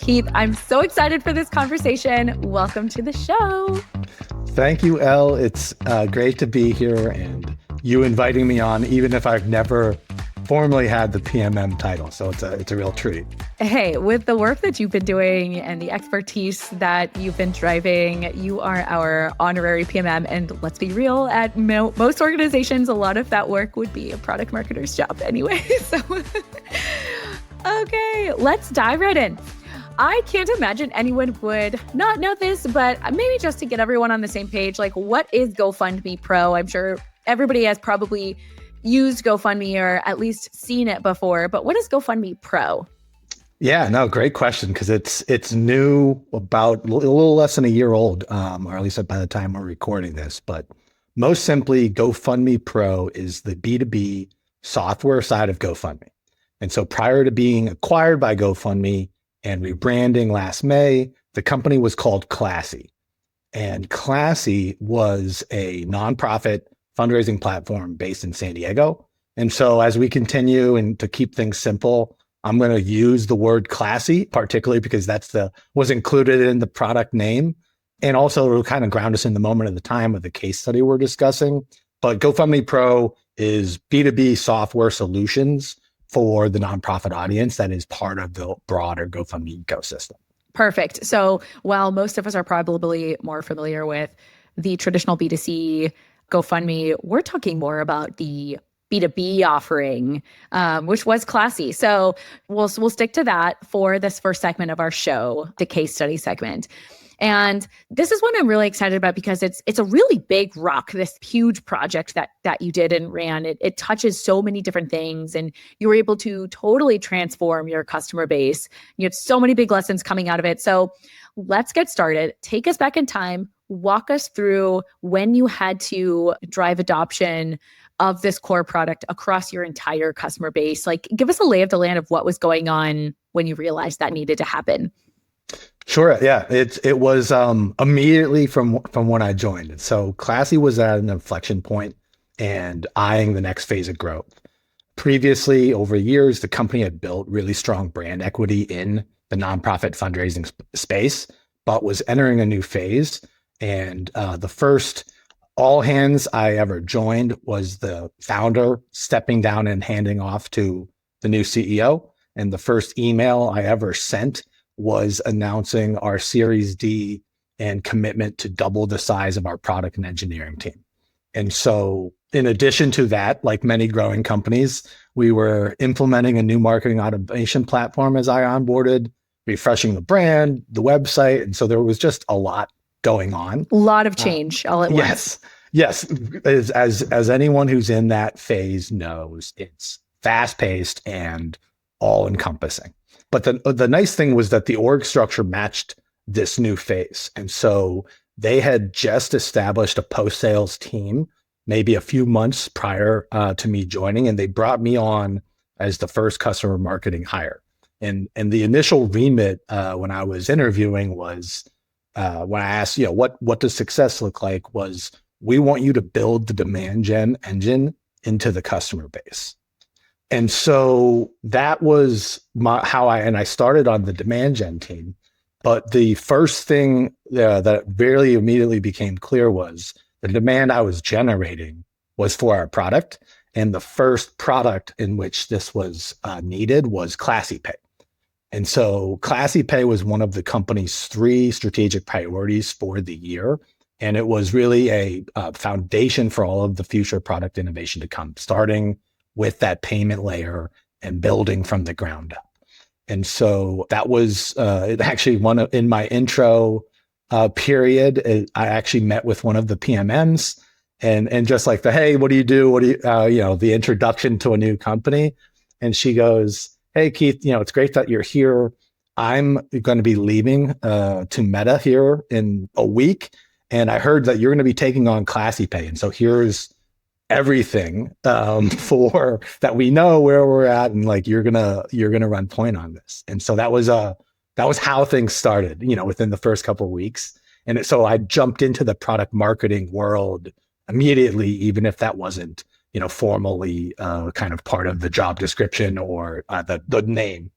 Keith, I'm so excited for this conversation. Welcome to the show. Thank you, Elle. It's great to be here and you inviting me on, even if I've never formally had the PMM title. So it's a real treat. Hey, with the work that you've been doing and the expertise that you've been driving, you are our honorary PMM. And let's be real, at most organizations, a lot of that work would be a product marketer's job anyway. So, okay, let's dive right in. I can't imagine anyone would not know this, but maybe just to get everyone on the same page, like, what is GoFundMe Pro? I'm sure everybody has probably used GoFundMe or at least seen it before, but what is GoFundMe Pro? Yeah, no, great question, because it's new, about a little less than a year old, or at least by the time we're recording this. But most simply, GoFundMe Pro is the B2B software side of GoFundMe. And so prior to being acquired by GoFundMe and rebranding last May, the company was called Classy. And Classy was a nonprofit fundraising platform based in San Diego. And so as we continue and to keep things simple, I'm going to use the word classy, particularly because was included in the product name. And also it'll kind of ground us in the moment of the time of the case study we're discussing. But GoFundMe Pro is B2B software solutions for the nonprofit audience that is part of the broader GoFundMe ecosystem. Perfect. So while most of us are probably more familiar with the traditional B2C GoFundMe, we're talking more about the B2B offering, which was Classy. So we'll stick to that for this first segment of our show, the case study segment. And this is one I'm really excited about because it's a really big rock, this huge project that you did and ran. It touches so many different things, and you were able to totally transform your customer base. You had so many big lessons coming out of it. So let's get started. Take us back in time. Walk us through when you had to drive adoption of this core product across your entire customer base. Like, give us a lay of the land of what was going on when you realized that needed to happen. Sure. Yeah. It was immediately from when I joined. So Classy was at an inflection point and eyeing the next phase of growth. Previously, over years, the company had built really strong brand equity in the nonprofit fundraising space, but was entering a new phase. And the first all hands I ever joined was the founder stepping down and handing off to the new CEO. And the first email I ever sent was announcing our Series D and commitment to double the size of our product and engineering team. And so in addition to that, like many growing companies, we were implementing a new marketing automation platform as I onboarded, refreshing the brand, the website. And so there was just a lot going on. A lot of change all at once. Yes. As anyone who's in that phase knows, it's fast-paced and all-encompassing. But the nice thing was that the org structure matched this new phase. And so they had just established a post-sales team, maybe a few months prior to me joining, and they brought me on as the first customer marketing hire. And the initial remit when I was interviewing was, when I asked, what does success look like, was we want you to build the demand gen engine into the customer base. And so that was I started on the demand gen team. But the first thing that very immediately became clear was the demand I was generating was for our product. And the first product in which this was needed was Classy Pay. And so Classy Pay was one of the company's 3 strategic priorities for the year. And it was really a foundation for all of the future product innovation to come, starting with that payment layer and building from the ground up. And so that was actually in my intro period, I actually met with one of the PMMs and just like hey, what do you do? The introduction to a new company. And she goes, hey, Keith, it's great that you're here. I'm going to be leaving to Meta here in a week. And I heard that you're going to be taking on Classy Pay. And so here's everything for that we know where we're at, and like you're gonna run point on this. And so that was how things started, within the first couple of weeks. And so I jumped into the product marketing world immediately, even if that wasn't formally kind of part of the job description or the name.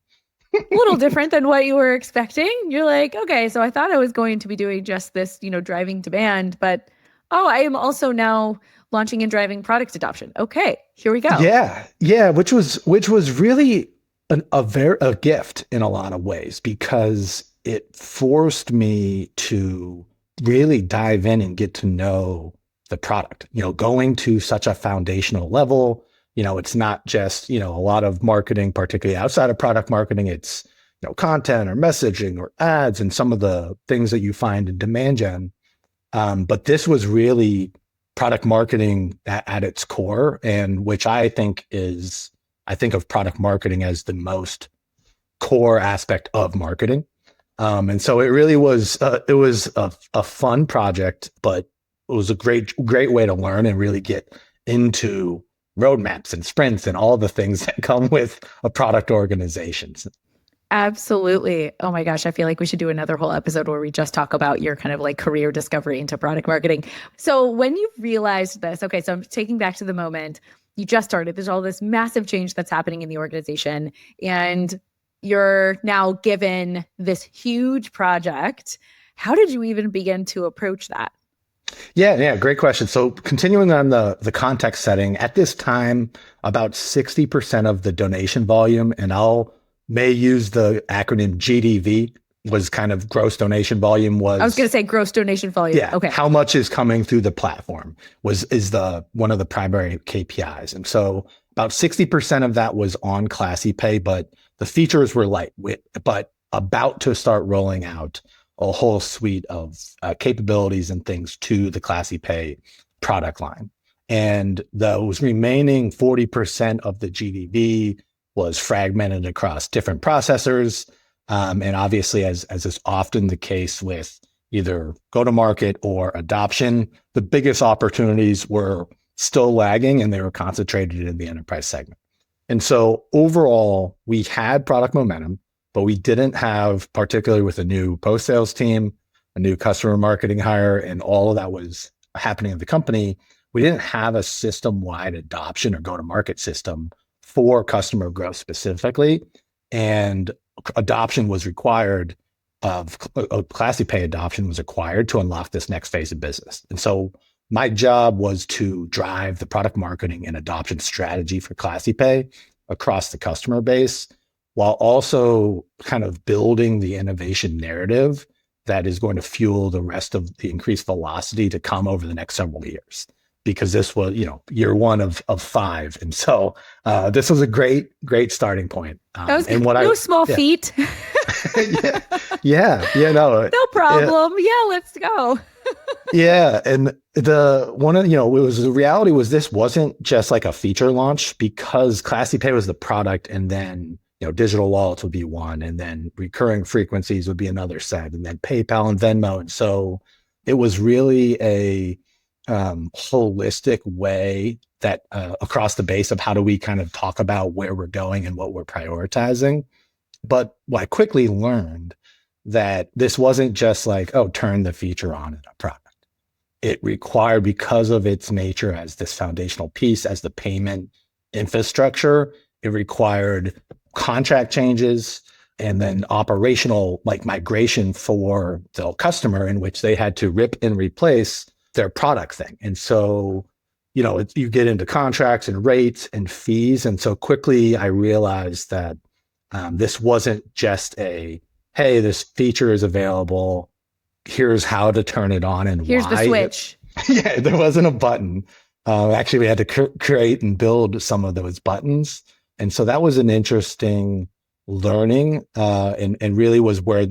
A little different than what you were expecting. You're like, okay, so I thought I was going to be doing just this, driving demand, but oh, I am also now launching and driving product adoption. Okay, here we go. Yeah, yeah, which was really a gift in a lot of ways because it forced me to really dive in and get to know the product. Going to such a foundational level. It's not just a lot of marketing, particularly outside of product marketing. It's content or messaging or ads and some of the things that you find in demand gen. But this was really product marketing at its core, and which I think of product marketing as the most core aspect of marketing. And so it really was, it was a fun project, but it was a great way to learn and really get into roadmaps and sprints and all the things that come with a product organization. Absolutely. Oh my gosh, I feel like we should do another whole episode where we just talk about your kind of like career discovery into product marketing. So when you realized this, okay, so I'm taking back to the moment you just started, there's all this massive change that's happening in the organization, and you're now given this huge project. How did you even begin to approach that? Yeah, great question. So continuing on the context setting, at this time, about 60% of the donation volume, and I'll may use the acronym GDV, was kind of gross donation volume was. I was going to say gross donation volume. Yeah. Okay. How much is coming through the platform is the one of the primary KPIs. And so about 60% of that was on Classy Pay, but the features were light, but about to start rolling out a whole suite of capabilities and things to the Classy Pay product line. And those remaining 40% of the GDV was fragmented across different processors. And obviously, as is often the case with either go-to-market or adoption, the biggest opportunities were still lagging and they were concentrated in the enterprise segment. And so overall, we had product momentum, but we didn't have, particularly with a new post-sales team, a new customer marketing hire, and all of that was happening in the company, we didn't have a system-wide adoption or go-to-market system for customer growth specifically. And adoption was required Classy Pay adoption was required to unlock this next phase of business. And so my job was to drive the product marketing and adoption strategy for Classy Pay across the customer base, while also kind of building the innovation narrative that is going to fuel the rest of the increased velocity to come over the next several years. Because this was, year one of 5. And so this was a great starting point. That was no small feat. Yeah, no. No problem. Yeah, let's go. Yeah. And the reality was this wasn't just like a feature launch, because Classy Pay was the product, and then digital wallets would be one, and then recurring frequencies would be another set, and then PayPal and Venmo. And so it was really a holistic way that across the base of how do we kind of talk about where we're going and what we're prioritizing. But I quickly learned that this wasn't just like, oh, turn the feature on in a product. It required, because of its nature as this foundational piece, as the payment infrastructure, it required contract changes and then operational migration for the customer, in which they had to rip and replace their product thing. And so, you get into contracts and rates and fees. And so quickly I realized that this wasn't just hey, this feature is available, here's how to turn it on and here's why. The switch. Yeah, there wasn't a button. Actually, we had to create and build some of those buttons. And so that was an interesting learning, and really was where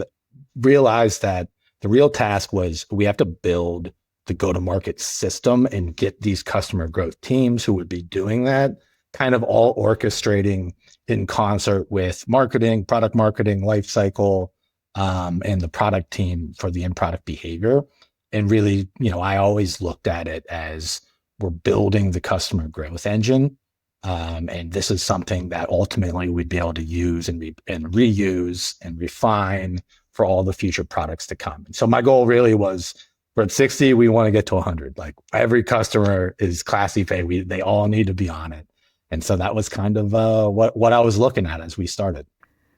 realized that the real task was we have to build the go-to-market system and get these customer growth teams who would be doing that, kind of all orchestrating in concert with marketing, product marketing, lifecycle, and the product team for the in-product behavior. And really, I always looked at it as we're building the customer growth engine. And this is something that ultimately we'd be able to use and reuse and refine for all the future products to come. And so my goal really was, we're at 60, we want to get to 100. Like every customer is Classy Pay. They all need to be on it. And so that was kind of what I was looking at as we started.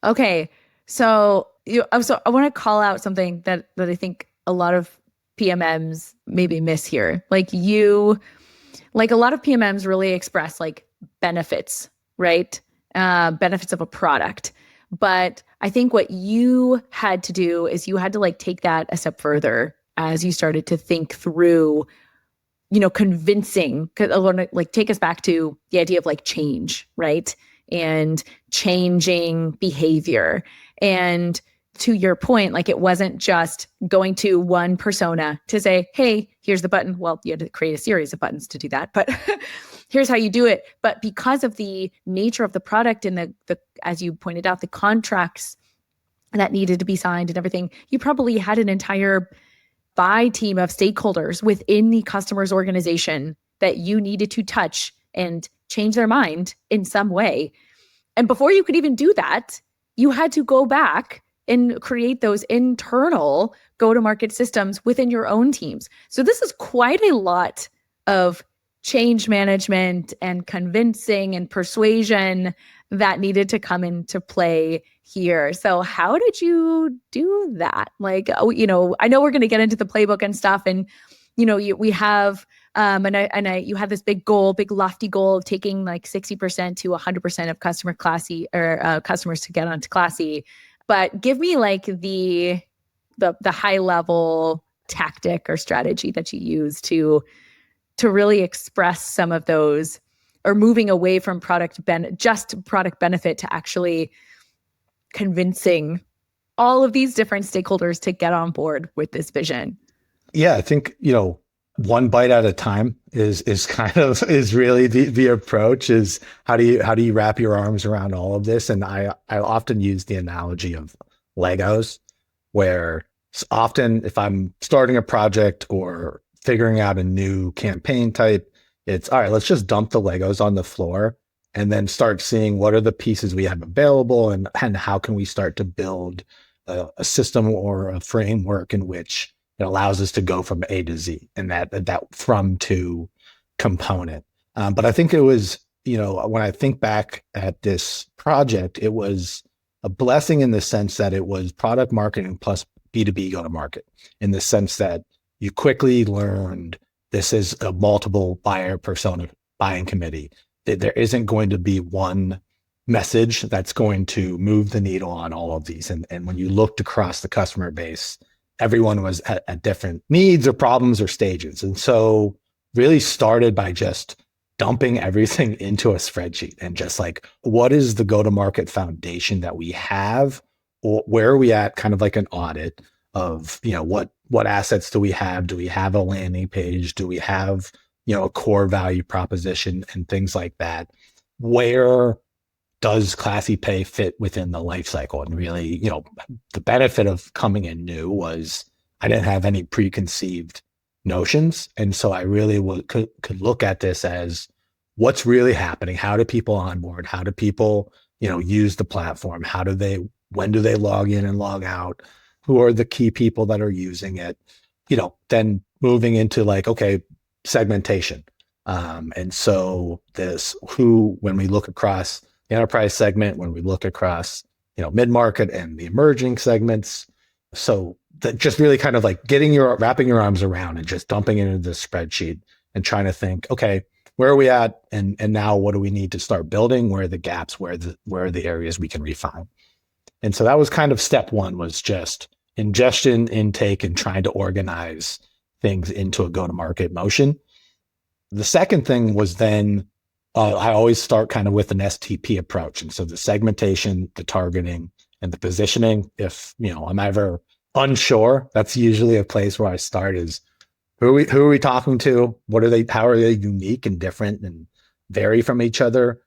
Okay. So I want to call out something that I think a lot of PMMs maybe miss here. Like a lot of PMMs really express like benefits, right? Benefits of a product. But I think what you had to do is you had to like take that a step further as you started to think through, convincing. Because I want to like take us back to the idea of like change, right? And changing behavior. And to your point, like it wasn't just going to one persona to say, hey, here's the button. Well, you had to create a series of buttons to do that, but here's how you do it. But because of the nature of the product and the as you pointed out, the contracts that needed to be signed and everything, you probably had an entire buy team of stakeholders within the customer's organization that you needed to touch and change their mind in some way. And before you could even do that, you had to go back and create those internal go-to-market systems within your own teams. So this is quite a lot of change management and convincing and persuasion that needed to come into play here. So how did you do that? Like, I know we're going to get into the playbook and stuff, and we have you had this big lofty goal of taking like 60% to 100% of customers to get onto Classy. But give me like the high level tactic or strategy that you use to really express some of those, or moving away from just product benefit to actually convincing all of these different stakeholders to get on board with this vision. Yeah, I think, one bite at a time is really the approach. Is how do you wrap your arms around all of this? And I often use the analogy of Legos, where often if I'm starting a project or figuring out a new campaign type, it's all right, let's just dump the Legos on the floor and then start seeing what are the pieces we have available, and how can we start to build a system or a framework in which it allows us to go from A to Z, and that from to component. But I think it was, when I think back at this project, it was a blessing in the sense that it was product marketing plus B2B go to market, in the sense that you quickly learned this is a multiple buyer persona buying committee. There isn't going to be one message that's going to move the needle on all of these. And when you looked across the customer base, everyone was at different needs or problems or stages. And so really started by just dumping everything into a spreadsheet and just like, what is the go-to-market foundation that we have? Or where are we at, kind of like an audit of, what assets do we have? Do we have a landing page? Do we have, a core value proposition and things like that? Where does Classy Pay fit within the life cycle? And really, the benefit of coming in new was I didn't have any preconceived notions. And so I really could look at this as what's really happening. How do people onboard? How do people, use the platform? When do they log in and log out? Who are the key people that are using it? Then moving into like, okay, segmentation. And so when we look across the enterprise segment, when we look across, mid-market and the emerging segments. So that just really kind of like wrapping your arms around and just dumping it into the spreadsheet and trying to think, okay, where are we at? And now what do we need to start building? Where are the gaps? Where are the areas we can refine? And so that was kind of step one, was just ingestion, intake, and trying to organize things into a go-to-market motion. The second thing was then I always start kind of with an STP approach. And so the segmentation, the targeting, and the positioning. If, I'm ever unsure, that's usually a place where I start is who are we talking to? How are they unique and different and vary from each other?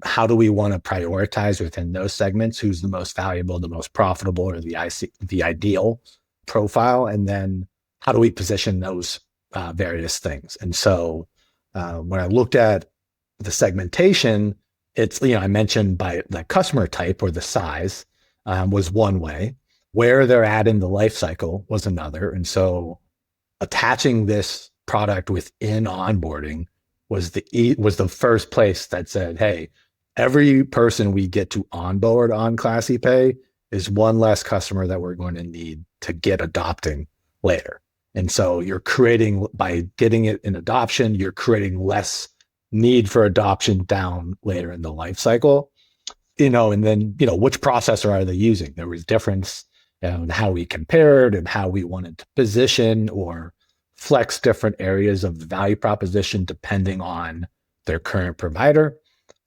How do we want to prioritize within those segments? Who's the most valuable, the most profitable, or the ideal profile? And then how do we position those various things? And so when I looked at the segmentation, it's, I mentioned by the customer type or the size was one way. Where they're at in the life cycle was another. And so attaching this product within onboarding was the first place that said, hey, every person we get to onboard on Classy Pay is one less customer that we're going to need to get adopting later. And so you're creating, by getting it in adoption, you're creating less need for adoption down later in the life cycle. And then, which processor are they using? There was difference in how we compared and how we wanted to position or flex different areas of the value proposition depending on their current provider.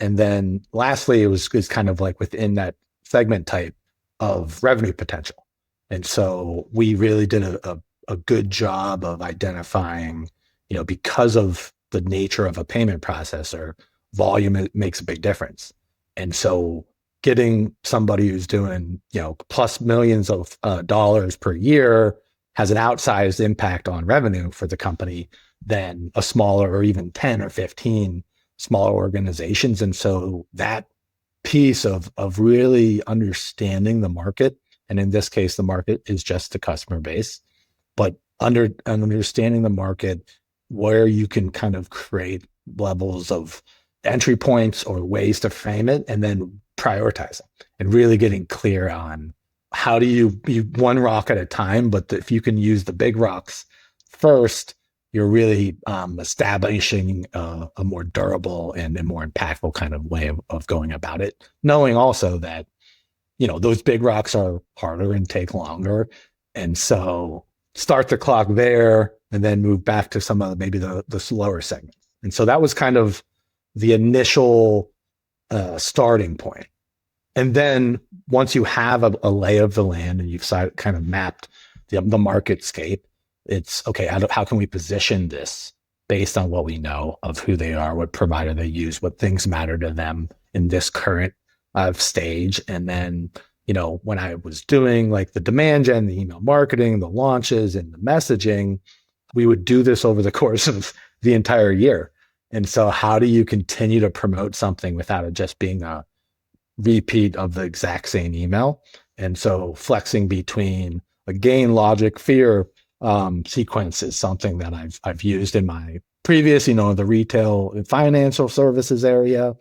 And then lastly, it was kind of like within that segment type of revenue potential. And so we really did a good job of identifying, because of the nature of a payment processor, volume makes a big difference. And so getting somebody who's doing, plus millions of dollars per year has an outsized impact on revenue for the company than a smaller, or even 10 or 15 smaller organizations. And so that piece of really understanding the market, and in this case, the market is just the customer base, but understanding the market where you can kind of create levels of entry points or ways to frame it, and then prioritizing and really getting clear on how do you one rock at a time. But if you can use the big rocks first, you're really establishing a more durable and a more impactful kind of way of going about it, knowing also that, those big rocks are harder and take longer. And so start the clock there and then move back to some of maybe the slower segments. And so that was kind of the initial starting point. And then once you have a lay of the land and you've kind of mapped the marketscape, it's okay, how can we position this based on what we know of who they are, what provider they use, what things matter to them in this current stage. And then, when I was doing like the demand gen, the email marketing, the launches and the messaging, we would do this over the course of the entire year. And so how do you continue to promote something without it just being a repeat of the exact same email? And so flexing between a gain, logic, fear sequence is something that I've used in my previous, the retail and financial services area.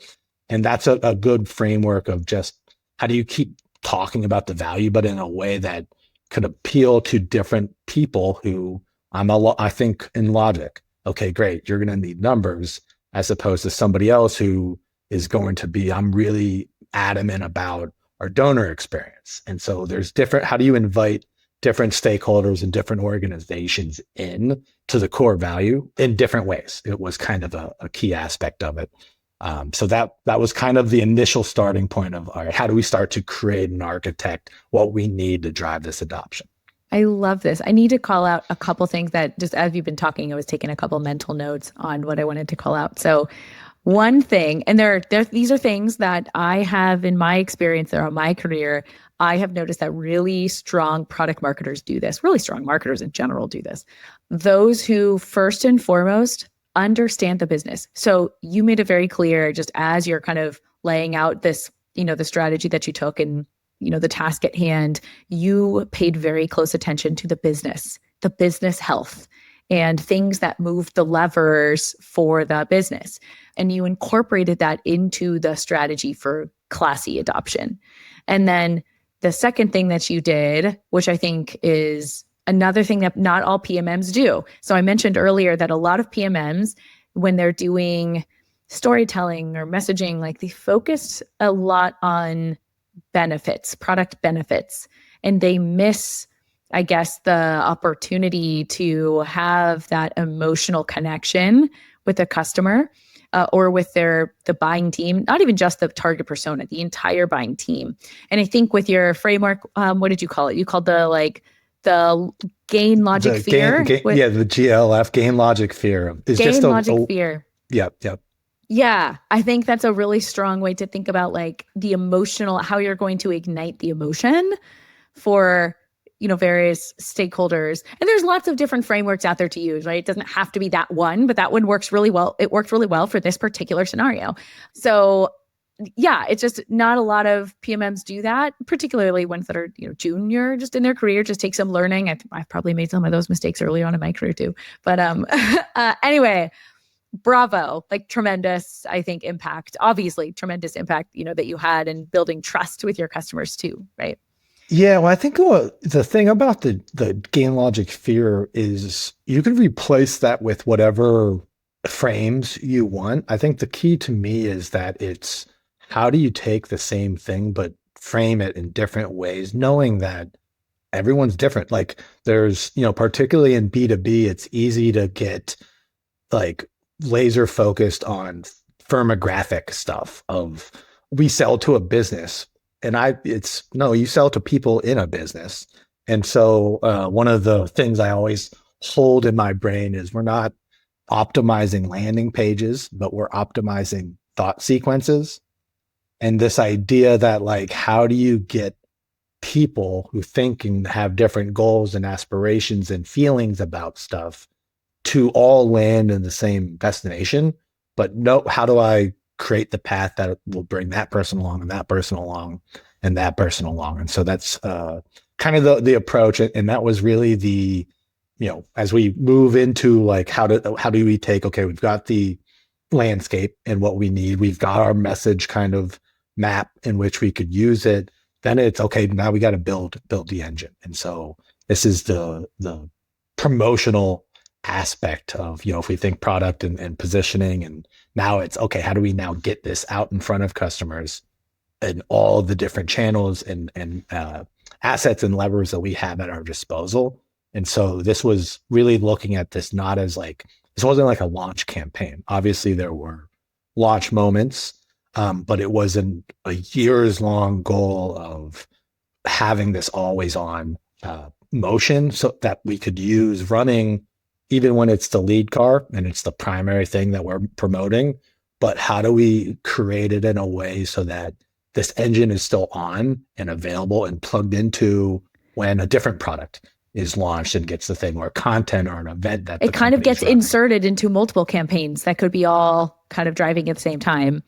And that's a good framework of just how do you keep talking about the value, but in a way that could appeal to different people who I think in logic. Okay, great. You're going to need numbers, as opposed to somebody else who is going to be, I'm really adamant about our donor experience. And so there's how do you invite different stakeholders and different organizations in to the core value in different ways? It was kind of a key aspect of it. So that was kind of the initial starting point of, all right, how do we start to create and architect what we need to drive this adoption? I love this. I need to call out a couple things that just as you've been talking, I was taking a couple mental notes on what I wanted to call out. So one thing, and these are things that I have in my experience throughout my career, I have noticed that really strong product marketers do this. Really strong marketers in general do this. Those who first and foremost understand the business. So you made it very clear, just as you're kind of laying out this, the strategy that you took and, the task at hand, you paid very close attention to the business health and things that move the levers for the business. And you incorporated that into the strategy for Classy adoption. And then the second thing that you did, which I think is another thing that not all PMMs do. So I mentioned earlier that a lot of PMMs, when they're doing storytelling or messaging, like they focus a lot on benefits, product benefits, and they miss, I guess, the opportunity to have that emotional connection with the customer or with the buying team, not even just the target persona, the entire buying team. And I think with your framework, what did you call it? You called the gain logic fear. The GLF, gain logic fear. Is gain just logic fear. Yep. Yeah, I think that's a really strong way to think about like the emotional, how you're going to ignite the emotion for, various stakeholders. And there's lots of different frameworks out there to use, right? It doesn't have to be that one, but that one works really well. It worked really well for this particular scenario. So yeah, it's just not a lot of PMMs do that, particularly ones that are, junior just in their career, just take some learning. I've probably made some of those mistakes early on in my career too. But anyway, bravo, like tremendous, I think, impact, obviously tremendous impact, that you had in building trust with your customers too, right? Yeah, well, I think the thing about the gain logic fear is you can replace that with whatever frames you want. I think the key to me is that it's how do you take the same thing but frame it in different ways, knowing that everyone's different. Like there's, particularly in B2B, it's easy to get like laser focused on firmographic stuff of we sell to a business and it's no, you sell to people in a business. And so one of the things I always hold in my brain is we're not optimizing landing pages, but we're optimizing thought sequences. And this idea that like, how do you get people who think and have different goals and aspirations and feelings about stuff to all land in the same destination? But no, how do I create the path that will bring that person along and that person along and that person along? And so that's kind of the approach. And that was really the, as we move into like, how do we take, okay, we've got the landscape and what we need. We've got our message kind of map in which we could use it. Then it's okay. Now we got to build the engine. And so this is the promotional aspect of, if we think product and positioning, and now it's okay, how do we now get this out in front of customers and all the different channels and assets and levers that we have at our disposal. And so this was really looking at this not as like, this wasn't like a launch campaign. Obviously there were launch moments, but it wasn't a years long goal of having this always on motion so that we could use running even when it's the lead car and it's the primary thing that we're promoting. But how do we create it in a way so that this engine is still on and available and plugged into when a different product is launched and gets the thing, or content or an event that it kind of gets running. Inserted into multiple campaigns that could be all kind of driving at the same time.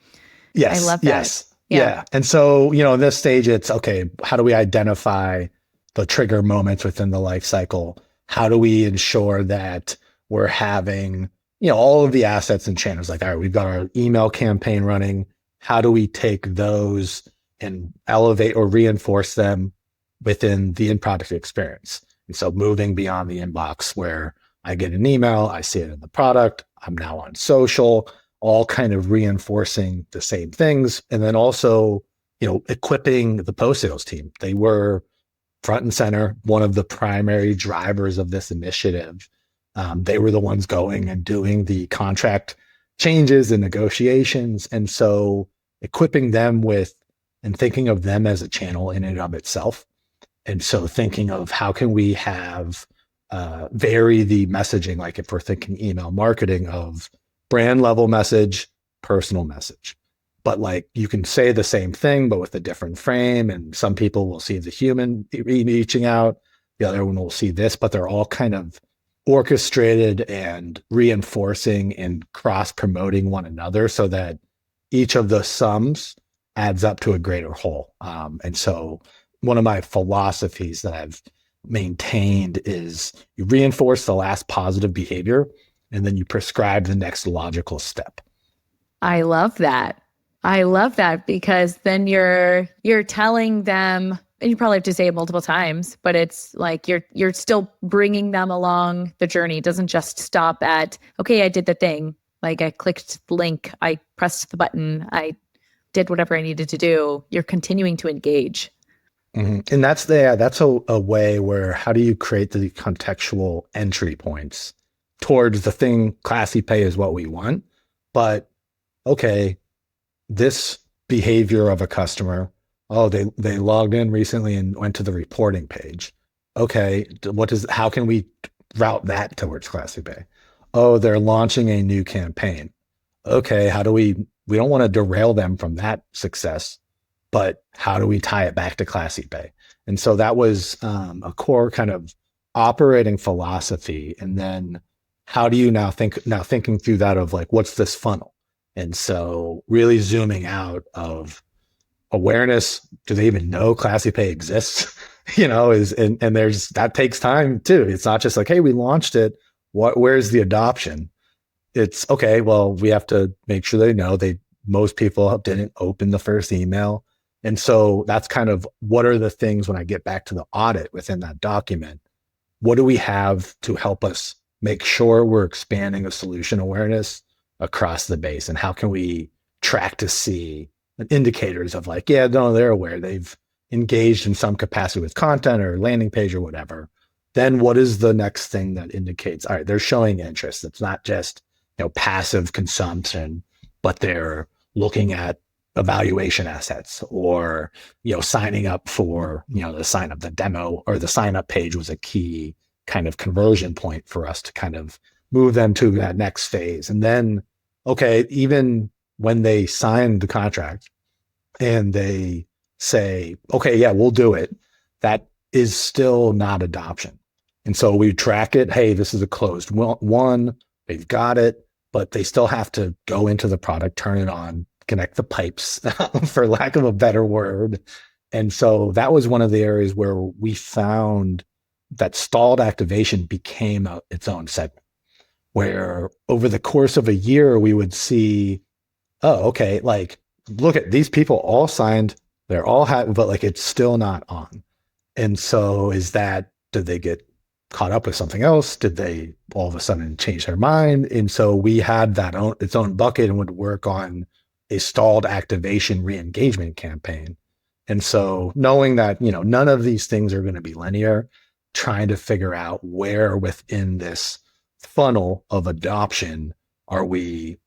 Yes. I love that. Yes. Yeah. And so, in this stage, it's okay, how do we identify the trigger moments within the life cycle? How do we ensure that we're having, all of the assets and channels? Like, all right, we've got our email campaign running. How do we take those and elevate or reinforce them within the in-product experience? And so moving beyond the inbox where I get an email, I see it in the product, I'm now on social, all kind of reinforcing the same things. And then also, equipping the post-sales team. They were front and center, one of the primary drivers of this initiative. They were the ones going and doing the contract changes and negotiations. And so equipping them with and thinking of them as a channel in and of itself. And so thinking of how can we have vary the messaging, like if we're thinking email marketing, of brand level message, personal message. But like you can say the same thing, but with a different frame. And some people will see the human reaching out, the other one will see this, but they're all kind of orchestrated and reinforcing and cross promoting one another so that each of the sums adds up to a greater whole. And so one of my philosophies that I've maintained is you reinforce the last positive behavior and then you prescribe the next logical step. I love that. Because then you're telling them, and you probably have to say it multiple times, but it's like you're still bringing them along the journey. It doesn't just stop at, okay, I did the thing. Like I clicked the link, I pressed the button, I did whatever I needed to do. You're continuing to engage. Mm-hmm. And that's a way where how do you create the contextual entry points towards the thing? Classy pay is what we want, but okay, this behavior of a customer, oh, they logged in recently and went to the reporting page. Okay, how can we route that towards classy pay? Oh, they're launching a new campaign. Okay, we don't want to derail them from that success, but how do we tie it back to classy pay? And so that was a core kind of operating philosophy. And then how do you thinking through that of like, what's this funnel? And so really zooming out of awareness, do they even know classy pay exists? And there's, that takes time too. It's not just like, hey, we launched it. Where's the adoption? it's okay, well, we have to make sure they know most people didn't open the first email. And so that's kind of what are the things when I get back to the audit within that document, what do we have to help us make sure we're expanding a solution awareness across the base? And how can we track to see indicators of like, yeah, no, they're aware they've engaged in some capacity with content or landing page or whatever. Then what is the next thing that indicates, all right, they're showing interest. It's not just, passive consumption, but they're looking at evaluation assets or, signing up for, the sign up, the demo or the sign up page was a key kind of conversion point for us to kind of move them to that next phase. And then, okay, even when they sign the contract and they say, okay, yeah, we'll do it, that is still not adoption. And so we track it. Hey, this is a closed one. They've got it, but they still have to go into the product, turn it on, connect the pipes, for lack of a better word. And so that was one of the areas where we found that stalled activation became its own segment, where over the course of a year, we would see, oh, okay, like, look at these people all signed, they're all but like, it's still not on. And so did they get caught up with something else? Did they all of a sudden change their mind? And so we had its own bucket and would work on a stalled activation re-engagement campaign. And so knowing that, none of these things are going to be linear, trying to figure out where within this funnel of adoption are we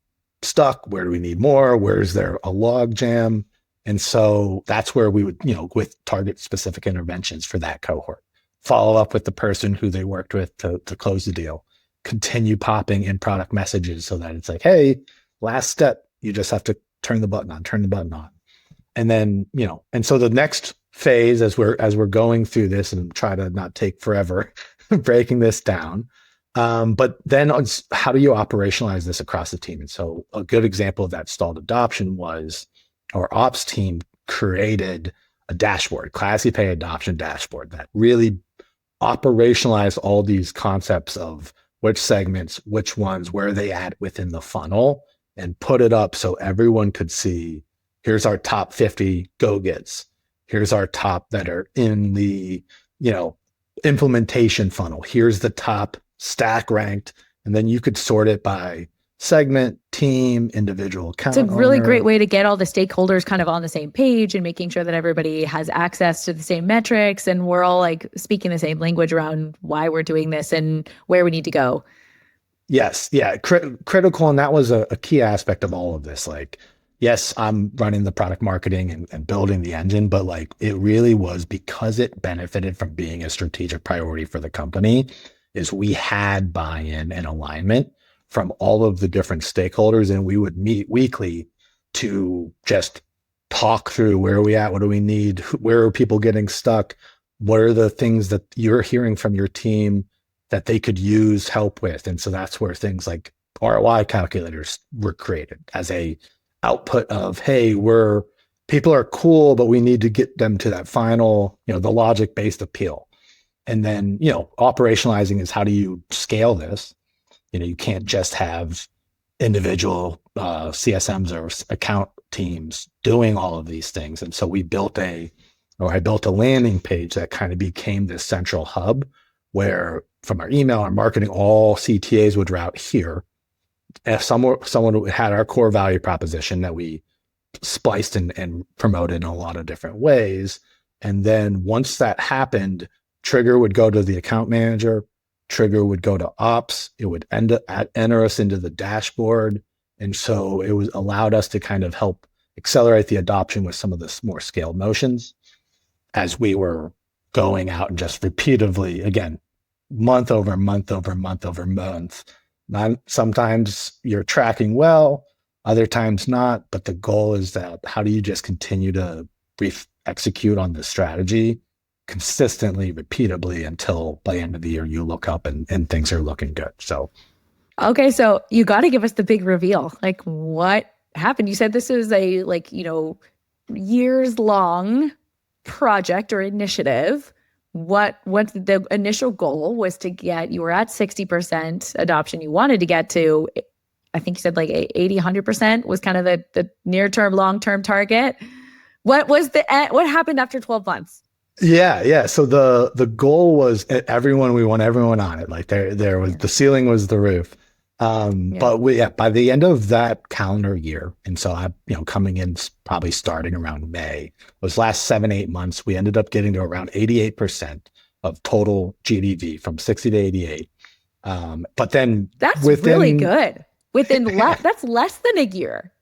stuck? Where do we need more? Where is there a log jam? And so that's where we would, with target specific interventions for that cohort, follow up with the person who they worked with to close the deal, continue popping in product messages so that it's like, hey, last step, you just have to turn the button on. And then, and so the next phase as we're going through this and try to not take forever breaking this down. But then how do you operationalize this across the team? And so a good example of that stalled adoption was our ops team created a dashboard, Classy Pay adoption dashboard that really operationalized all these concepts of which segments, which ones, where are they at within the funnel, and put it up so everyone could see, here's our top 50 go-gets. Here's our top that are in the, implementation funnel. Here's the top stack ranked. And then you could sort it by segment, team, individual account It's a really owner. great way to get all the stakeholders kind of on the same page and making sure that everybody has access to the same metrics and we're all like speaking the same language around why we're doing this and where we need to go. Yes. Yeah. Critical. And that was a key aspect of all of this. Like, yes, I'm running the product marketing and building the engine, but like it really was because it benefited from being a strategic priority for the company is we had buy-in and alignment from all of the different stakeholders. And we would meet weekly to just talk through where are we at? What do we need? Where are people getting stuck? What are the things that you're hearing from your team that they could use help with? And so that's where things like ROI calculators were created as a output of, hey, people are cool, but we need to get them to that final, the logic-based appeal. And then, operationalizing is how do you scale this? You can't just have individual CSMs or account teams doing all of these things. And so I built a landing page that kind of became this central hub where from our email, our marketing, all CTAs would route here. If someone had our core value proposition that we spliced and promoted in a lot of different ways. And then once that happened, trigger would go to the account manager, trigger would go to ops, it would enter us into the dashboard. And so it was allowed us to kind of help accelerate the adoption with some of the more scaled motions as we were going out and just repeatedly, again, month over month over month over month. Sometimes you're tracking well, other times not, but the goal is that how do you just continue to execute on the strategy consistently, repeatably until by the end of the year you look up and things are looking good. So, okay, so you got to give us the big reveal. Like what happened? You said this is a years long project or initiative. What the initial goal was to get, you were at 60% adoption you wanted to get to. I think you said like 80, 100% was kind of the near-term, long-term target. What happened after 12 months? Yeah. So the goal was we want everyone on it. Like there was the ceiling was the roof. But by the end of that calendar year, and so coming in probably starting around May, those last 7-8 months, we ended up getting to around 88% of total GDV from 60 to 88. But then that's really good. That's less than a year.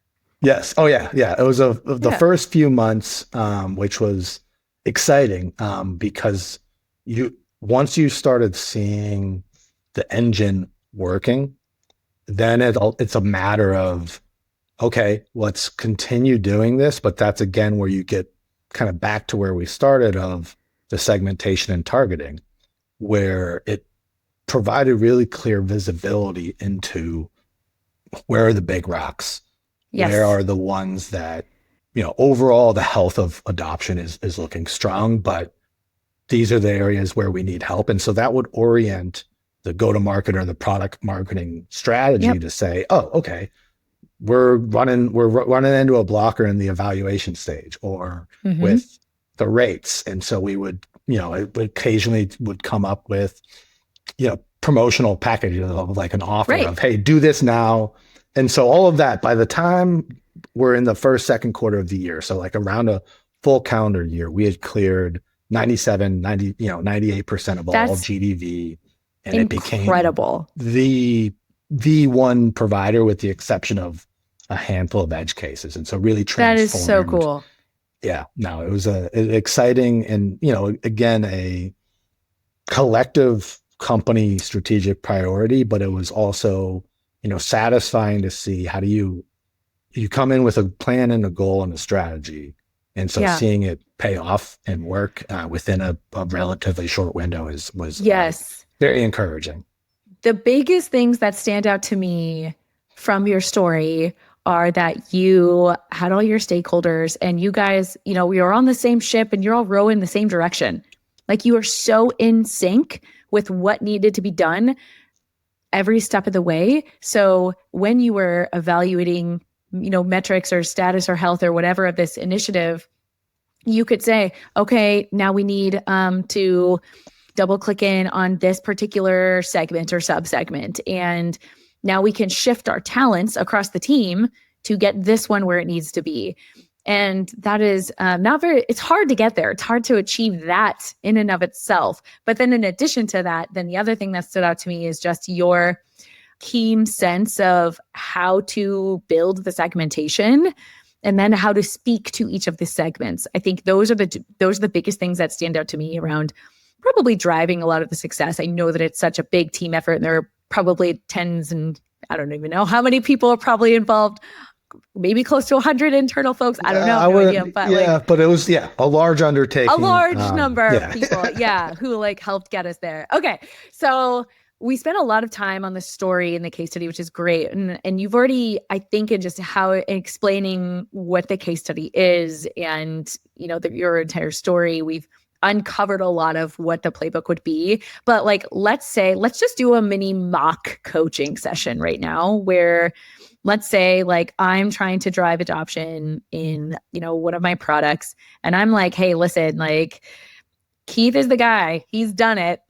Yes. Oh yeah. It was the first few months, which was exciting because once you started seeing the engine working, then it's a matter of, okay, let's continue doing this. But that's again where you get kind of back to where we started of the segmentation and targeting, where it provided really clear visibility into where are the big rocks, where are the ones that, overall the health of adoption is looking strong, but these are the areas where we need help. And so that would orient the go-to-market or the product marketing strategy to say, oh, okay, we're running into a blocker in the evaluation stage or with the rates. And so we would, it occasionally would come up with, promotional packages of like an offer of, hey, do this now. And so all of that, by the time we're in the first, second quarter of the year, so like around a full calendar year, we had cleared 98% of all GDV. And incredible. It became the one provider with the exception of a handful of edge cases. And so really transformed. That is so cool. Yeah, no, it was an exciting and, again, a collective company strategic priority, but it was also, satisfying to see how do you come in with a plan and a goal and a strategy. And so seeing it pay off and work within a relatively short window was very encouraging. The biggest things that stand out to me from your story are that you had all your stakeholders and you guys, we are on the same ship and you're all rowing the same direction. Like you are so in sync with what needed to be done every step of the way. So when you were evaluating, metrics or status or health or whatever of this initiative, you could say, okay, now we need to double click in on this particular segment or subsegment. And now we can shift our talents across the team to get this one where it needs to be. And that is it's hard to get there. It's hard to achieve that in and of itself. But then in addition to that, then the other thing that stood out to me is just your keen sense of how to build the segmentation and then how to speak to each of the segments. I think those are the biggest things that stand out to me around probably driving a lot of the success. I know that it's such a big team effort and there are probably tens and I don't even know how many people are probably involved. Maybe close to 100 internal folks. I don't know. No idea, but but it was a large undertaking. A large number of people, who helped get us there. Okay, so we spent a lot of time on the story in the case study, which is great. And you've already, I think, in just how explaining what the case study is and your entire story, we've uncovered a lot of what the playbook would be. But let's just do a mini mock coaching session right now where let's say I'm trying to drive adoption in, one of my products. And I'm like, hey, listen, Keith is the guy. He's done it.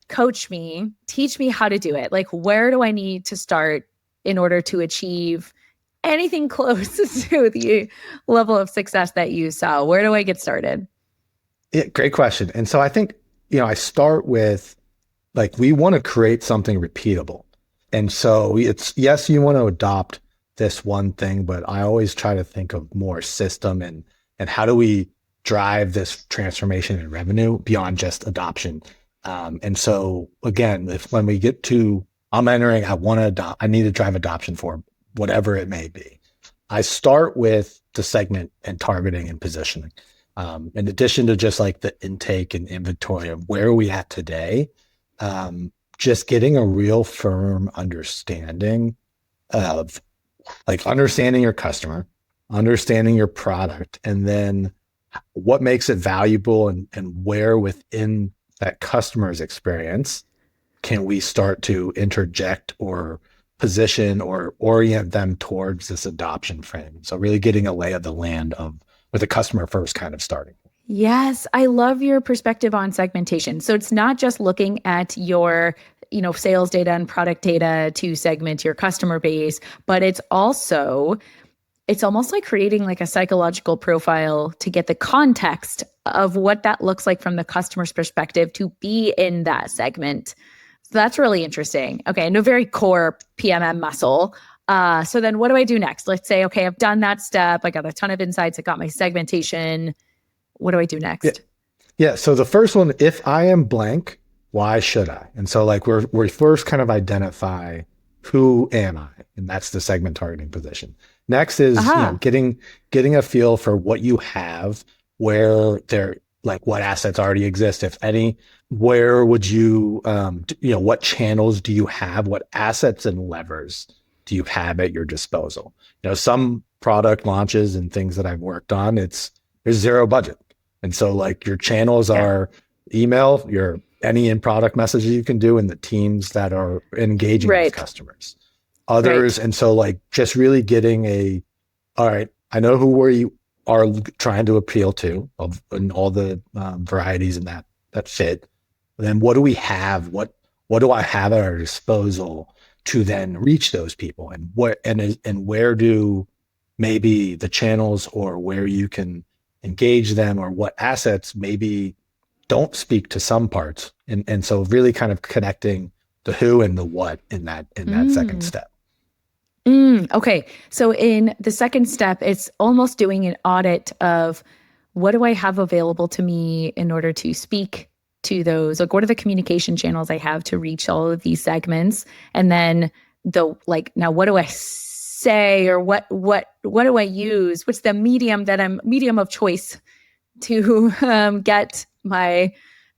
Coach me, teach me how to do it. Where do I need to start in order to achieve anything close to the level of success that you saw? Where do I get started? Yeah, great question. And so I think, I start with we want to create something repeatable. And so it's, yes, you want to adopt this one thing, but I always try to think of more system and how do we drive this transformation in revenue beyond just adoption. And so again, when we get to, I'm entering, I need to drive adoption for whatever it may be. I start with the segment and targeting and positioning. In addition to just the intake and inventory of where are we at today, just getting a real firm understanding of understanding your customer, understanding your product, and then what makes it valuable and where within that customer's experience can we start to interject or position or orient them towards this adoption frame. So really getting a lay of the land of with a customer first kind of starting. Yes, I love your perspective on segmentation. So it's not just looking at your, sales data and product data to segment your customer base, but it's almost like creating like a psychological profile to get the context of what that looks like from the customer's perspective to be in that segment. So that's really interesting. Okay, no, very core PMM muscle. So then what do I do next? Let's say, okay, I've done that step. I got a ton of insights. I got my segmentation. What do I do next? Yeah. So the first one, if I am blank, why should I? And so like we first kind of identify who am I? And that's the segment targeting position. Next is getting a feel for what you have, where they're like what assets already exist, if any. Where would you what channels do you have? What assets and levers do you have at your disposal? Some product launches and things that I've worked on, there's zero budget. And so like your channels are email, any in-product messages you can do, and the teams that are engaging with customers. Others. And so like just really getting all right, I know who we are trying to appeal to and all the varieties in that fit. And then what do we have? What do I have at our disposal to then reach those people? And where do maybe the channels or where you can engage them, or what assets maybe don't speak to some parts. And so really kind of connecting the who and the what in that second step. Okay. So in the second step, it's almost doing an audit of what do I have available to me in order to speak to those? Like, what are the communication channels I have to reach all of these segments? And then now what do I say, or what do I use? What's the medium of choice to get my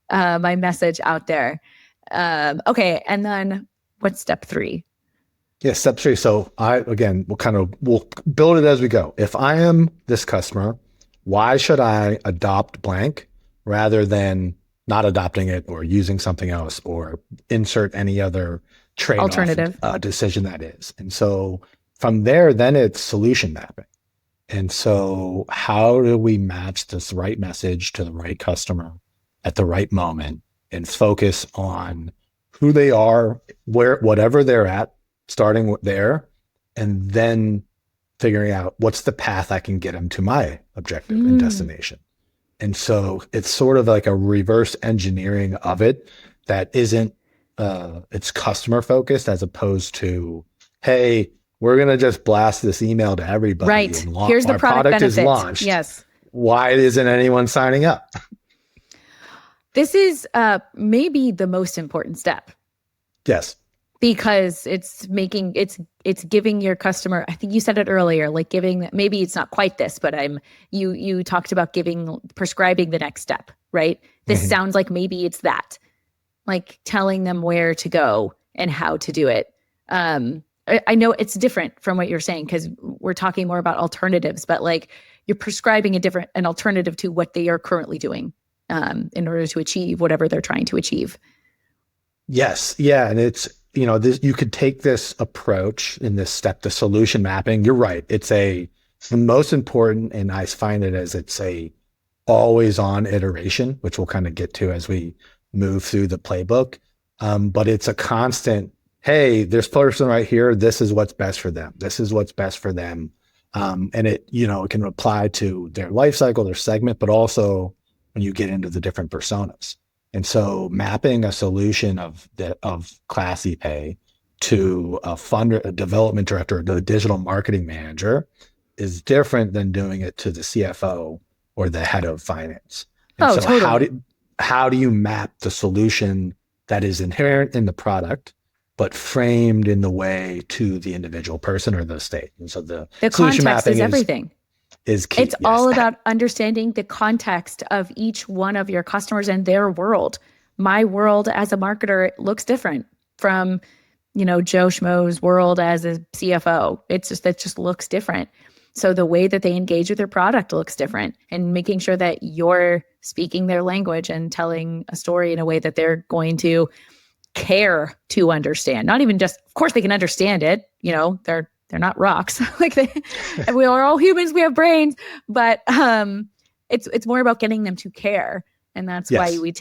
message out there? Okay. And then what's step 3? Yeah, step 3. So we'll build it as we go. If I am this customer, why should I adopt blank rather than not adopting it or using something else or insert any other trade-off alternative decision that is? And so from there, then it's solution mapping. And so how do we match this right message to the right customer at the right moment and focus on who they are, whatever they're at, starting there, and then figuring out what's the path I can get them to my objective and destination. And so it's sort of like a reverse engineering of it that isn't, it's customer focused as opposed to, hey, we're going to just blast this email to everybody. Right. And here's the product benefit. Is launched. Yes. Why isn't anyone signing up? This is maybe the most important step. Yes. Because it's giving your customer, I think you said it earlier, like maybe it's not quite this, but you talked about prescribing the next step, right? This sounds like maybe it's that, like telling them where to go and how to do it. I know it's different from what you're saying because we're talking more about alternatives, but like you're prescribing an alternative to what they are currently doing in order to achieve whatever they're trying to achieve. Yes. Yeah. And it's, you could take this approach in this step, the solution mapping. You're right. It's the most important, and I find it as it's a always on iteration, which we'll kind of get to as we move through the playbook. But it's a constant, hey, this person right here, this is what's best for them. This is what's best for them. And it can apply to their life cycle, their segment, but also when you get into the different personas. And so mapping a solution of Classy Pay to a development director, or the digital marketing manager is different than doing it to the CFO or the head of finance. And totally. How do you map the solution that is inherent in the product, but framed in the way to the individual person or the state? And so the solution context mapping is everything. Is key. It's all about understanding the context of each one of your customers and their world. My world as a marketer looks different from, Joe Schmo's world as a CFO. It just looks different. So the way that they engage with their product looks different, and making sure that you're speaking their language and telling a story in a way that they're going to care to understand. Not even just, of course they can understand it, they're not rocks. Like we are all humans, we have brains, but it's more about getting them to care. And that's why we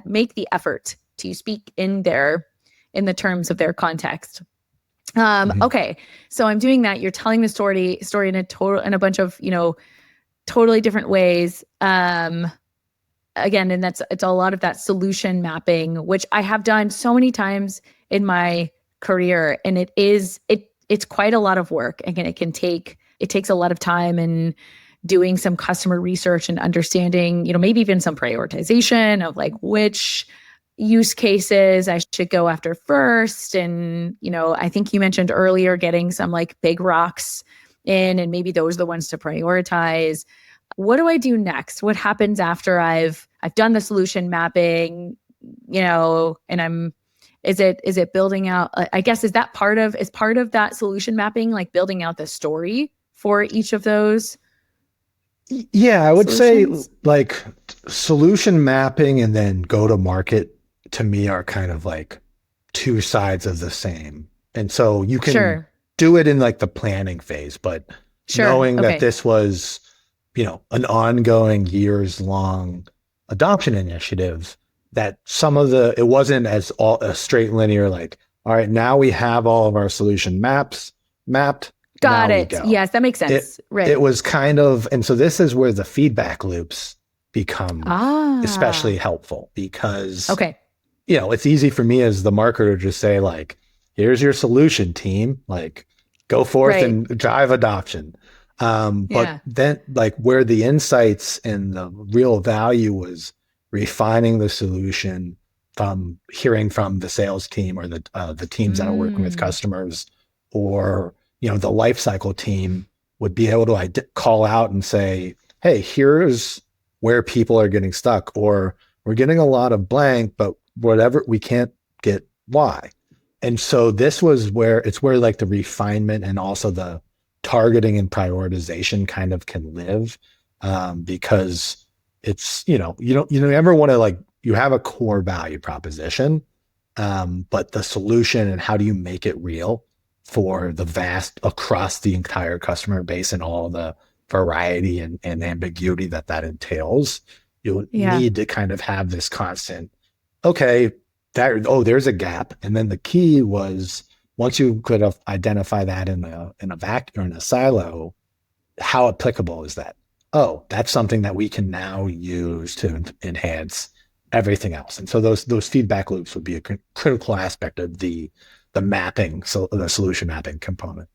make the effort to speak in the terms of their context. Okay. So I'm doing that. You're telling the story in a bunch of, totally different ways. Again, and it's a lot of that solution mapping, which I have done so many times in my career. And it's quite a lot of work. Again, it takes a lot of time and doing some customer research and understanding, maybe even some prioritization of like which use cases I should go after first. And, I think you mentioned earlier getting some like big rocks in, and maybe those are the ones to prioritize. What do I do next? What happens after I've done the solution mapping, and is it building out, I guess, is part of that solution mapping, like building out the story for each of those? Yeah, I would solutions? say like solution mapping and then go to market to me are kind of like two sides of the same. And so you can do it in like the planning phase, but knowing that this was, an ongoing years long adoption initiative, that some of it wasn't as a straight linear, like, all right, now we have all of our solution mapped. Got it. Yes, that makes sense. Right. It was kind of, and so this is where the feedback loops become especially helpful, because it's easy for me as the marketer to say like, here's your solution team, like go forth and drive adoption. But then like where the insights and the real value was refining the solution from hearing from the sales team or the teams that are working with customers, or, the lifecycle team would be able to call out and say, hey, here's where people are getting stuck, or we're getting a lot of blank, but whatever, we can't get why. And so this was where like the refinement and also the targeting and prioritization kind of can live, because it's, you never want to, like, you have a core value proposition, but the solution and how do you make it real for the vast across the entire customer base and all the variety and ambiguity that entails. You'll need to kind of have this constant, there's a gap. And then the key was, once you could identify that in a vacuum or in a silo, how applicable is that? Oh, that's something that we can now use to enhance everything else. And so those feedback loops would be a critical aspect of the mapping, so the solution mapping component.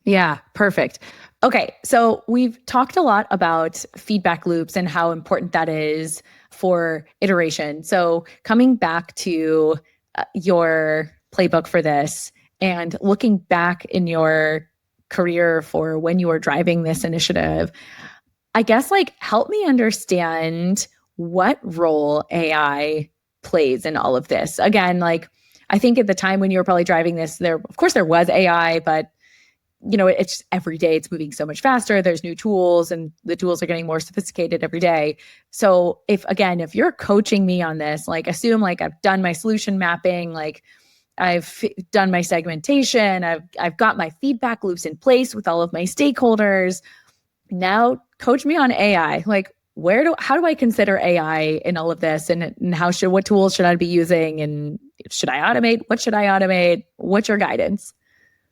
Yeah, perfect. Okay, so we've talked a lot about feedback loops and how important that is for iteration. So coming back to your playbook for this and looking back in your career for when you were driving this initiative, I guess, like, help me understand what role AI plays in all of this. Again, like, I think at the time when you were probably driving this, of course there was AI, but it's every day it's moving so much faster. There's new tools and the tools are getting more sophisticated every day. So if you're coaching me on this, like, assume like I've done my solution mapping, like I've done my segmentation, I've got my feedback loops in place with all of my stakeholders. Now coach me on AI. Like, how do I consider AI in all of this, and what tools should I be using, and should I automate? What should I automate? What's your guidance?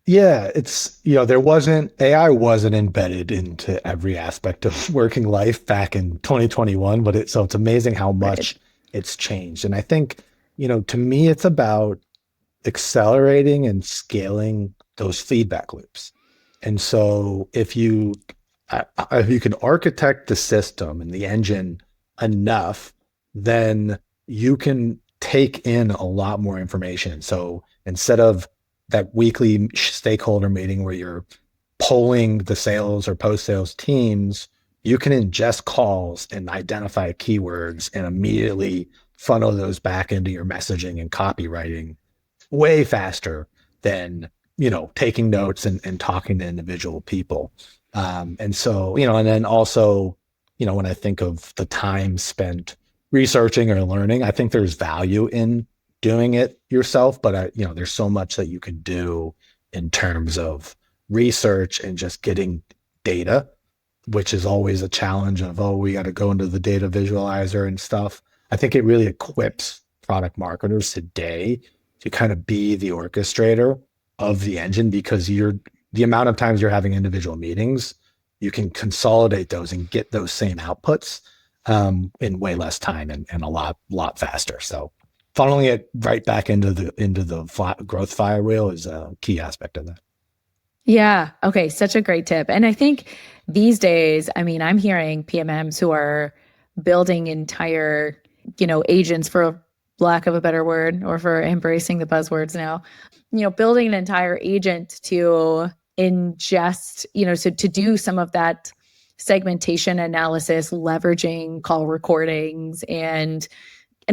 Yeah, it's, AI wasn't embedded into every aspect of working life back in 2021, but so it's amazing how much it's changed. And I think, to me, it's about accelerating and scaling those feedback loops. And so if you can architect the system and the engine enough, then you can take in a lot more information. So instead of that weekly stakeholder meeting where you're polling the sales or post-sales teams, you can ingest calls and identify keywords and immediately funnel those back into your messaging and copywriting way faster than, taking notes and talking to individual people. And so, and then also, when I think of the time spent researching or learning, I think there's value in doing it yourself, but there's so much that you can do in terms of research and just getting data, which is always a challenge of, we got to go into the data visualizer and stuff. I think it really equips product marketers today to kind of be the orchestrator of the engine, because the amount of times you're having individual meetings, you can consolidate those and get those same outputs in way less time and a lot faster. So funneling it right back into the growth flywheel is a key aspect of that. Yeah. Okay. Such a great tip. And I think these days, I mean, I'm hearing PMMs who are building entire, agents, for lack of a better word, or for embracing the buzzwords now, building an entire agent to ingest, so to do some of that segmentation analysis, leveraging call recordings. And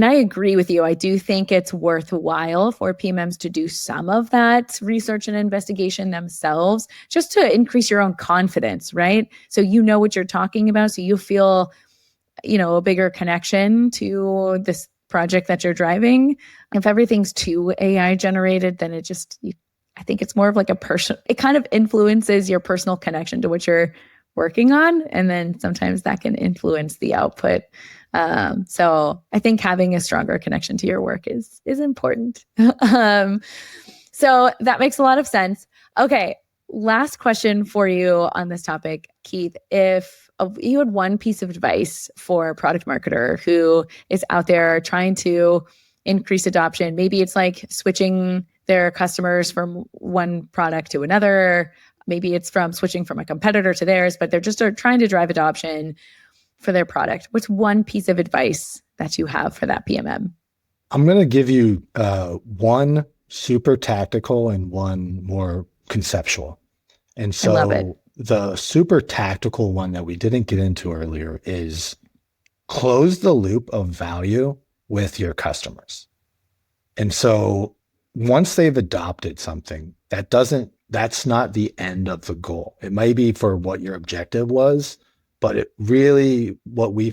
I agree with you. I do think it's worthwhile for PMMs to do some of that research and investigation themselves, just to increase your own confidence, right? So you know what you're talking about, so you feel, a bigger connection to this project that you're driving. If everything's too AI generated, then I think it's more of like it kind of influences your personal connection to what you're working on. And then sometimes that can influence the output. So I think having a stronger connection to your work is important. So that makes a lot of sense. Okay. Last question for you on this topic, Keith. If you had one piece of advice for a product marketer who is out there trying to increase adoption, maybe it's like switching their customers from one product to another. Maybe it's from switching from a competitor to theirs, but they're just trying to drive adoption for their product. What's one piece of advice that you have for that PMM? I'm going to give you one super tactical and one more conceptual. And so I love it. The super tactical one that we didn't get into earlier is close the loop of value with your customers. And so once they've adopted something, that's not the end of the goal. It might be for what your objective was, but it really,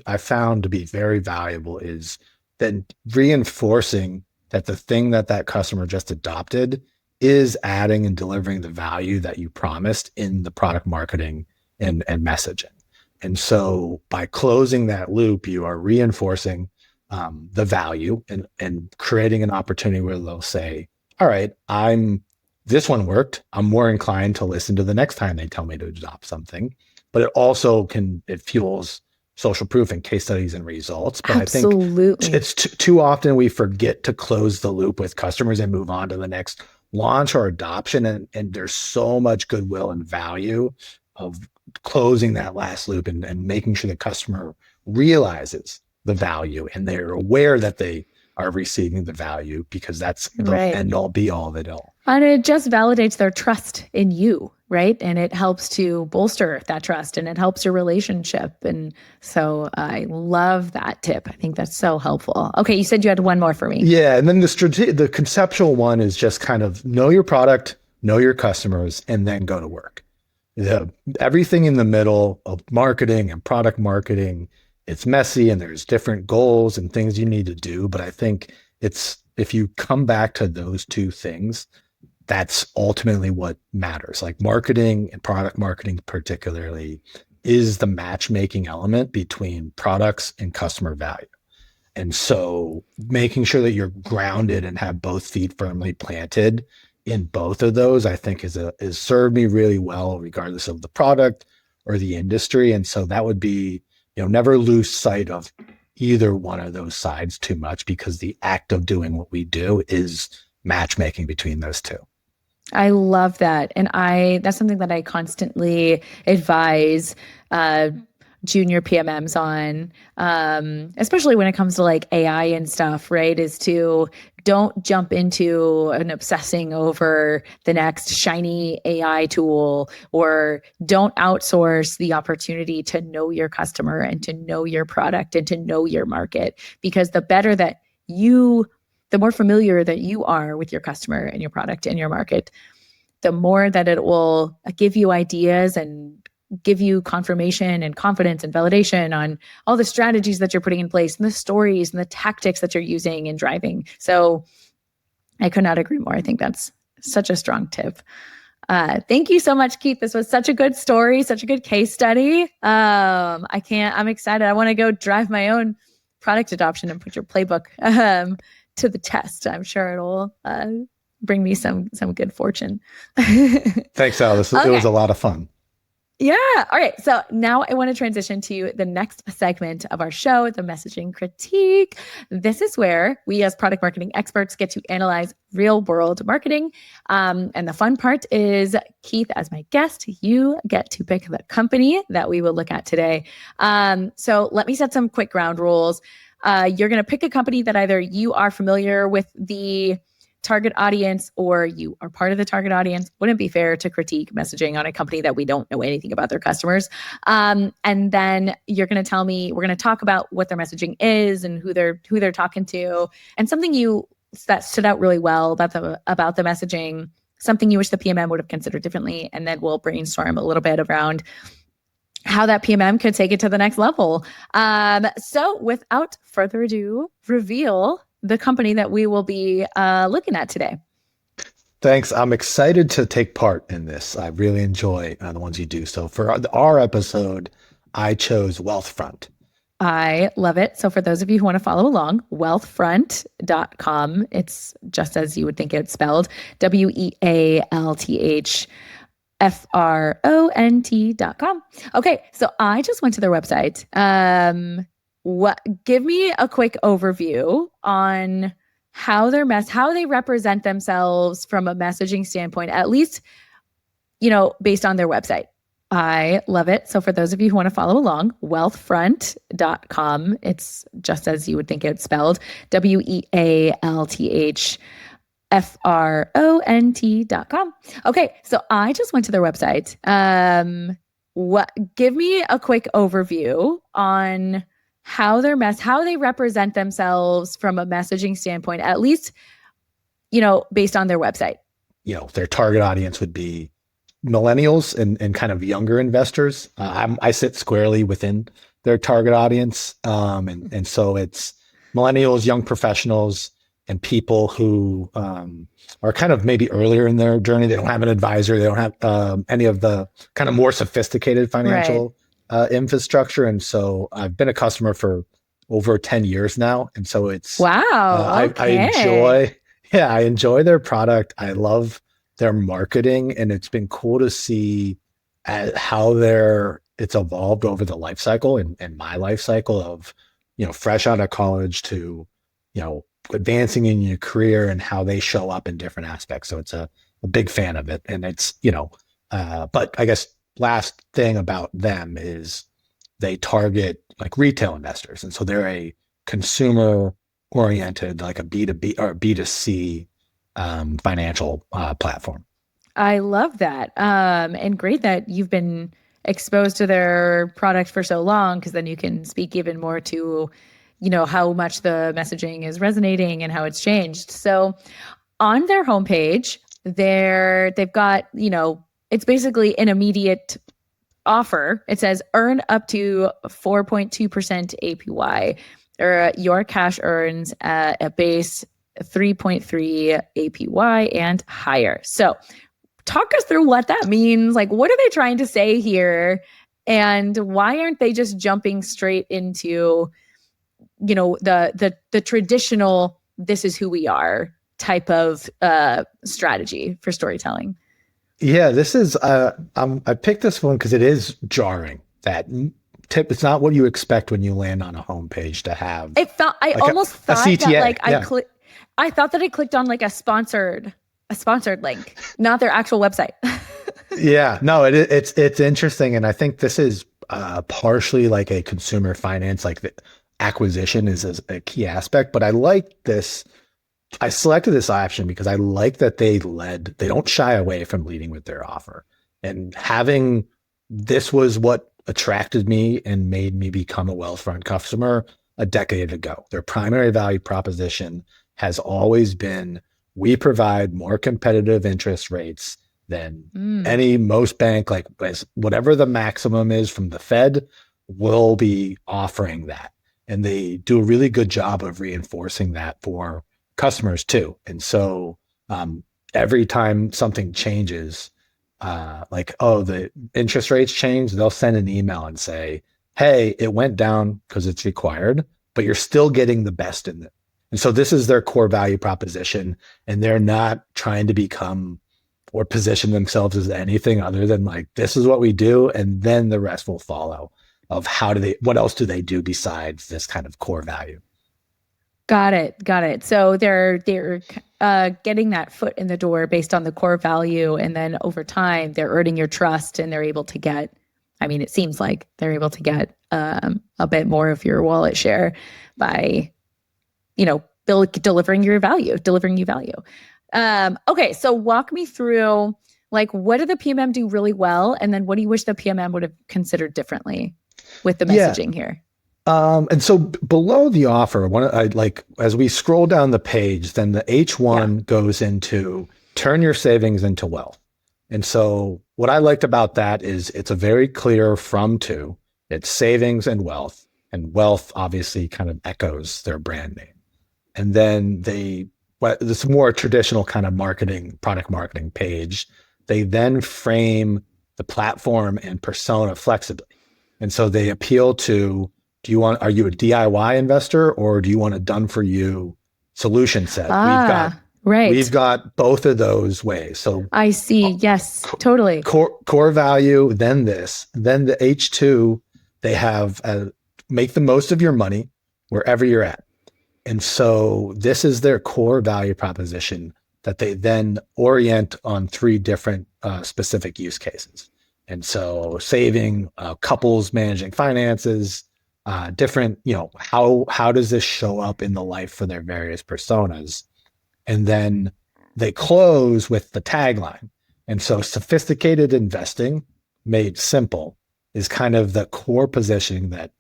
I found to be very valuable is then reinforcing that the thing that customer just adopted is adding and delivering the value that you promised in the product marketing and messaging. And so by closing that loop, you are reinforcing the value and creating an opportunity where they'll say, all right, this one worked. I'm more inclined to listen to the next time they tell me to adopt something. But it also it fuels social proof and case studies and results. But Absolutely. I think it's too often we forget to close the loop with customers and move on to the next launch or adoption. And there's so much goodwill and value of closing that last loop and making sure the customer realizes the value and they're aware that they are receiving the value, because that's the end all be all that all. And it just validates their trust in you, right? And it helps to bolster that trust and it helps your relationship. And so I love that tip. I think that's so helpful. Okay, you said you had one more for me. Yeah, and then the conceptual one is just kind of know your product, know your customers, and then go to work. Everything in the middle of marketing and product marketing, it's messy and there's different goals and things you need to do. But I think if you come back to those two things, that's ultimately what matters. Like marketing and product marketing particularly is the matchmaking element between products and customer value. And so making sure that you're grounded and have both feet firmly planted in both of those, I think has served me really well, regardless of the product or the industry. And so that would be, never lose sight of either one of those sides too much, because the act of doing what we do is matchmaking between those two. I love that. And that's something that I constantly advise junior PMMs on, especially when it comes to like AI and stuff, right? Is to don't jump into an obsessing over the next shiny AI tool, or don't outsource the opportunity to know your customer and to know your product and to know your market. Because the more familiar that you are with your customer and your product and your market, the more that it will give you ideas and give you confirmation and confidence and validation on all the strategies that you're putting in place and the stories and the tactics that you're using and driving. So I could not agree more. I think that's such a strong tip. Thank you so much, Keith. This was such a good story, such a good case study. I'm excited. I want to go drive my own product adoption and put your playbook to the test. I'm sure it'll bring me some good fortune. Thanks, Alice. It was a lot of fun. Yeah. All right. So now I want to transition to the next segment of our show, the messaging critique. This is where we as product marketing experts get to analyze real world marketing. And the fun part is, Keith, as my guest, you get to pick the company that we will look at today. So let me set some quick ground rules. You're going to pick a company that either you are familiar with the target audience or you are part of the target audience. Wouldn't be fair to critique messaging on a company that we don't know anything about their customers. And then you're going to tell me, we're going to talk about what their messaging is and who they're talking to, and something that stood out really well about the messaging, something you wish the PMM would have considered differently. And then we'll brainstorm a little bit around how that PMM could take it to the next level. So without further ado, reveal the company that we will be looking at today. Thanks. I'm excited to take part in this. I really enjoy the ones you do. So for our episode, I chose Wealthfront. I love it. So for those of you who want to follow along, wealthfront.com. It's just as you would think it's spelled, WEALTHFRONT.com. Okay, so I just went to their website. Give me a quick overview on how they represent themselves from a messaging standpoint, at least, based on their website. I love it. So for those of you who want to follow along, wealthfront.com. It's just as you would think it's spelled, WEALTHFRONT.com. Okay, so I just went to their website. Give me a quick overview on how they represent themselves from a messaging standpoint, at least, based on their website. Their target audience would be millennials and kind of younger investors. I sit squarely within their target audience. And so it's millennials, young professionals, and people who are kind of maybe earlier in their journey. They don't have an advisor. They don't have any of the kind of more sophisticated financial infrastructure. And so I've been a customer for over 10 years now. And so it's, wow. Okay. I enjoy their product. I love their marketing, and it's been cool to see how it's evolved over the life cycle and my life cycle of, fresh out of college to, advancing in your career and how they show up in different aspects. So it's a big fan of it. And it's, but I guess last thing about them is they target like retail investors. And so they're a consumer oriented, like a B2B or B2C financial platform. I love that. And great that you've been exposed to their product for so long, because then you can speak even more to, how much the messaging is resonating and how it's changed. So on their homepage, they've got, it's basically an immediate offer. It says earn up to 4.2% APY, or your cash earns at a base 3.3 APY and higher. So talk us through what that means. Like, what are they trying to say here? And why aren't they just jumping straight into, the traditional, this is who we are type of strategy for storytelling? Yeah, this is, I picked this one because it is jarring. That tip, it's not what you expect when you land on a homepage to have. I almost thought CTA, that I thought that I clicked on like a sponsored link, not their actual website. Yeah, no, it's interesting. And I think this is partially like a consumer finance, like the acquisition is a key aspect, but I like this. I selected this option because I like that they don't shy away from leading with their offer, and this was what attracted me and made me become a Wealthfront customer a decade ago. Their primary value proposition has always been, we provide more competitive interest rates then Mm. most bank, like whatever the maximum is from the Fed, will be offering that. And they do a really good job of reinforcing that for customers too. And so every time something changes, like, oh, the interest rates change, they'll send an email and say, hey, it went down because it's required, but you're still getting the best in it. And so this is their core value proposition, and they're not trying to become or position themselves as anything other than like, this is what we do, and then the rest will follow of what else do they do besides this kind of core value. Got it. Got it. So they're getting that foot in the door based on the core value, and then over time they're earning your trust, and they're able to get. I mean, it seems like they're able to get a bit more of your wallet share by, delivering you value. Okay, so walk me through, like, what did the PMM do really well, and then what do you wish the PMM would have considered differently with the messaging here? And so below the offer, as we scroll down the page, then the H1 goes into turn your savings into wealth. And so what I liked about that is it's a very clear from to. It's savings and wealth obviously kind of echoes their brand name. And then this more traditional kind of product marketing page, they then frame the platform and persona flexibly. And so they appeal to, are you a DIY investor, or do you want a done for you solution set? We've got both of those ways. So I see. Yes, totally. Core value, then the H2, they have make the most of your money wherever you're at. And so this is their core value proposition that they then orient on 3 different specific use cases. And so saving, couples managing finances, different, how does this show up in the life for their various personas? And then they close with the tagline. And so sophisticated investing made simple is kind of the core positioning that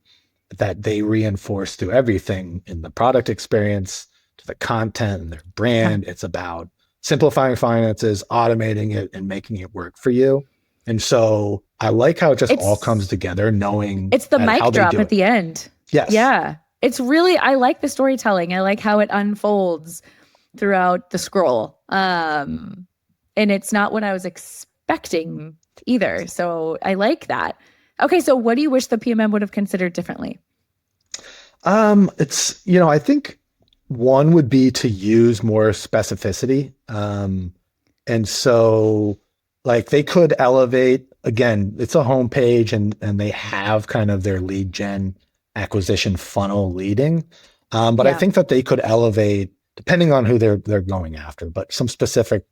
they reinforce through everything in the product experience, to the content and their brand. It's about simplifying finances, automating it, and making it work for you. And so I like how it just all comes together, knowing it's the mic drop at the end. Yes. Yeah. It's really, I like the storytelling. I like how it unfolds throughout the scroll. And it's not what I was expecting either. So I like that. Okay. So what do you wish the PMM would have considered differently? It's, I think one would be to use more specificity. And so like they could elevate, again, it's a homepage and they have kind of their lead gen acquisition funnel leading. But I think that they could elevate, depending on who they're going after, but some specific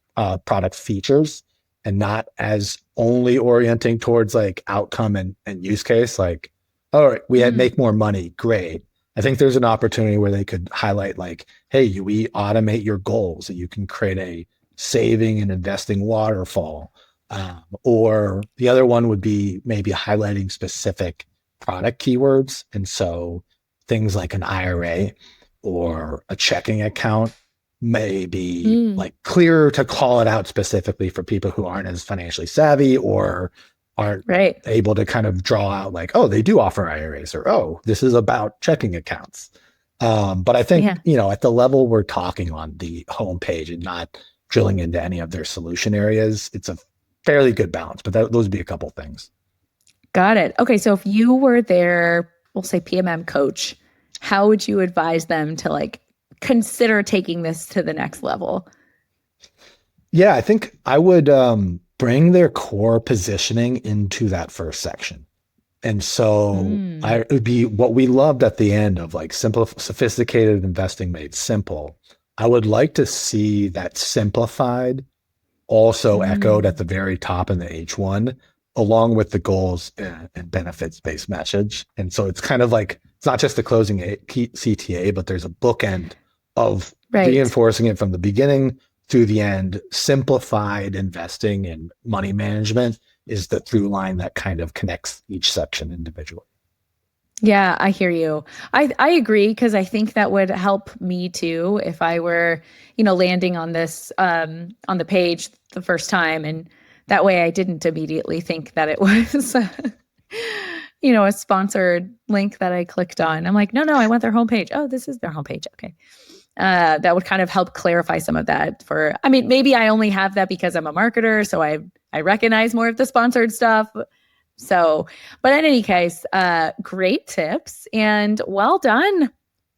product features, and not as only orienting towards like outcome and use case. Like, all right, we had make more money. Great. I think there's an opportunity where they could highlight like, hey, we automate your goals, and you can create a saving and investing waterfall. Or the other one would be maybe highlighting specific product keywords. And so things like an IRA or a checking account may be like clearer to call it out specifically for people who aren't as financially savvy or aren't able to kind of draw out like, oh, they do offer IRAs, or, oh, this is about checking accounts. But I think, at the level we're talking on the homepage and not drilling into any of their solution areas, it's a fairly good balance, but those would be a couple things. Got it. Okay. So if you were their, we'll say PMM coach, how would you advise them to like consider taking this to the next level? Yeah, I think I would bring their core positioning into that first section. And so it would be what we loved at the end of like sophisticated investing made simple. I would like to see that simplified also echoed at the very top in the H1, along with the goals and benefits-based message. And so it's kind of like, it's not just the closing CTA, but there's a bookend of reinforcing it from the beginning through the end. Simplified investing and money management is the through line that kind of connects each section individually. Yeah, I hear you. I agree, because I think that would help me too if I were, landing on this on the page the first time and That way I didn't immediately think that it was, a sponsored link that I clicked on. I'm like, no, I want their homepage. Oh, this is their homepage. Okay. That would kind of help clarify some of that maybe I only have that because I'm a marketer. So I recognize more of the sponsored stuff. So, but in any case, great tips and well done.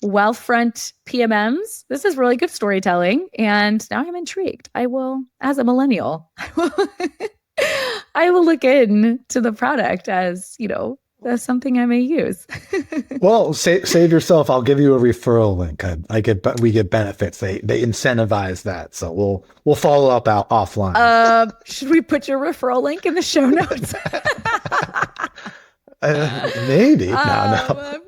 Wealthfront PMMs. This is really good storytelling. And now I'm intrigued. I will, as a millennial, I will look into the product as, as something I may use. Well, save yourself. I'll give you a referral link. We get benefits. They incentivize that. So we'll follow up offline. Should we put your referral link in the show notes? Maybe. No.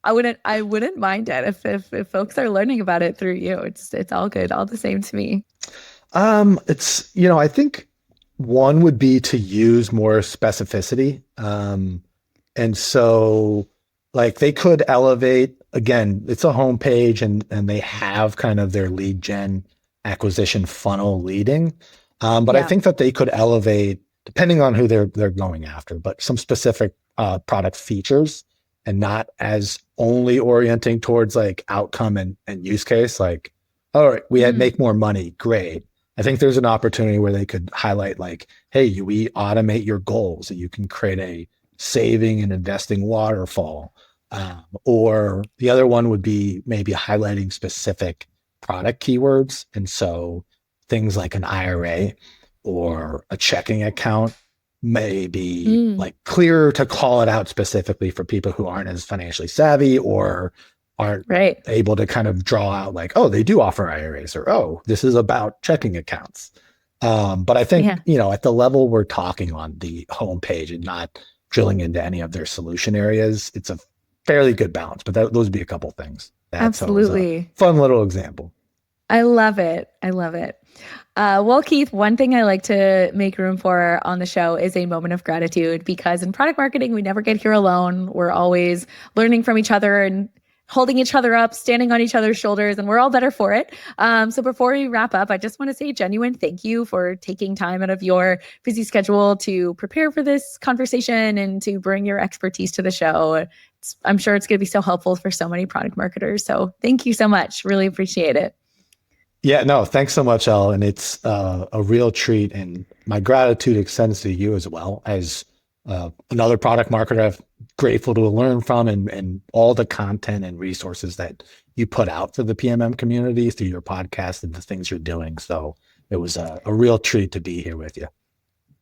I wouldn't mind it if folks are learning about it through you. It's all good, all the same to me. It's I think one would be to use more specificity. And so like they could elevate, again, it's a homepage and they have kind of their lead gen acquisition funnel leading. But I think that they could elevate, depending on who they're going after, but some specific product features and not as only orienting towards like outcome and use case. Like, all right, we had make more money. Great. I think there's an opportunity where they could highlight like, hey, we automate your goals, that you can create a saving and investing waterfall. Or the other one would be maybe highlighting specific product keywords. And so things like an IRA or a checking account may be like clearer to call it out specifically for people who aren't as financially savvy or aren't able to kind of draw out like, oh, they do offer IRAs, or, oh, this is about checking accounts. But I think, at the level we're talking on the homepage and not drilling into any of their solution areas, it's a fairly good balance. But those would be a couple things. Absolutely. Fun little example. I love it. Well, Keith, one thing I like to make room for on the show is a moment of gratitude, because in product marketing, we never get here alone. We're always learning from each other and holding each other up, standing on each other's shoulders, and we're all better for it. So before we wrap up, I just want to say a genuine thank you for taking time out of your busy schedule to prepare for this conversation and to bring your expertise to the show. I'm sure it's going to be so helpful for so many product marketers. So thank you so much. Really appreciate it. Yeah, no, thanks so much, Elle. And it's a real treat. And my gratitude extends to you as well as another product marketer. I'm grateful to learn from and all the content and resources that you put out for the PMM community through your podcast and the things you're doing. So it was a real treat to be here with you.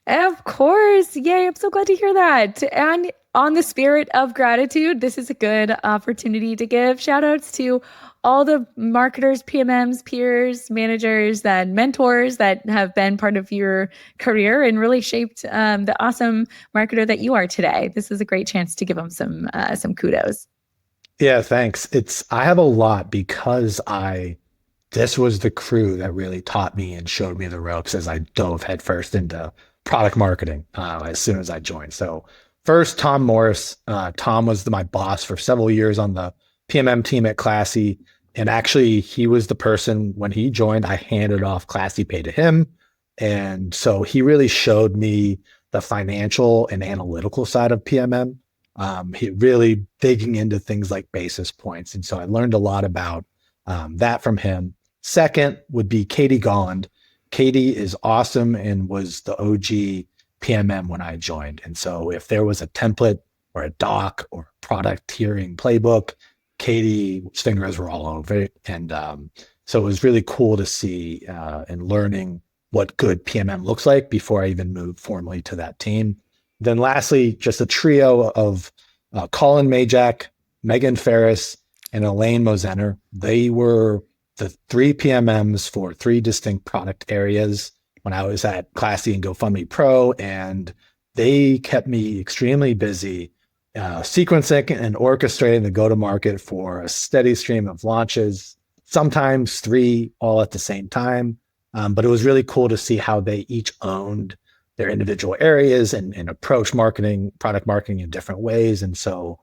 Of course. Yay. I'm so glad to hear that. And on the spirit of gratitude, this is a good opportunity to give shout outs to all the marketers, PMMs, peers, managers, and mentors that have been part of your career and really shaped the awesome marketer that you are today. This is a great chance to give them some kudos. Yeah, thanks. I have a lot because this was the crew that really taught me and showed me the ropes as I dove headfirst into product marketing as soon as I joined. So first, Tom Morris. Tom was my boss for several years on the PMM team at Classy. And actually, he was the person, when he joined, I handed off Classy Pay to him. And so he really showed me the financial and analytical side of PMM. He really digging into things like basis points. And so I learned a lot about that from him. Second would be Katie Golland. Katie is awesome and was the OG PMM when I joined. And so if there was a template or a doc or product tiering playbook, Katie's fingers were all over it. And so it was really cool to see and learning what good PMM looks like before I even moved formally to that team. Then lastly, just a trio of Colin Majak, Megan Ferris, and Elaine Mosener. They were the 3 PMMs for 3 distinct product areas when I was at Classy and GoFundMe Pro, and they kept me extremely busy sequencing and orchestrating the go-to-market for a steady stream of launches, sometimes 3 all at the same time. But it was really cool to see how they each owned their individual areas and approach marketing, product marketing in different ways. And so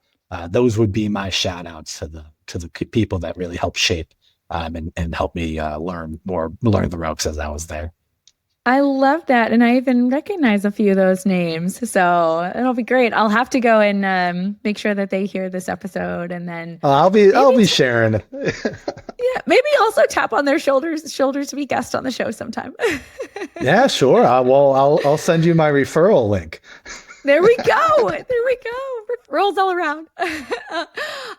those would be my shout outs to the people that really helped shape and help me learn the ropes as I was there. I love that. And I even recognize a few of those names. So it'll be great. I'll have to go and make sure that they hear this episode, and then I'll be sharing. yeah, maybe also tap on their shoulders to be guest on the show sometime. Yeah, sure. I'll send you my referral link. There we go. Referrals all around.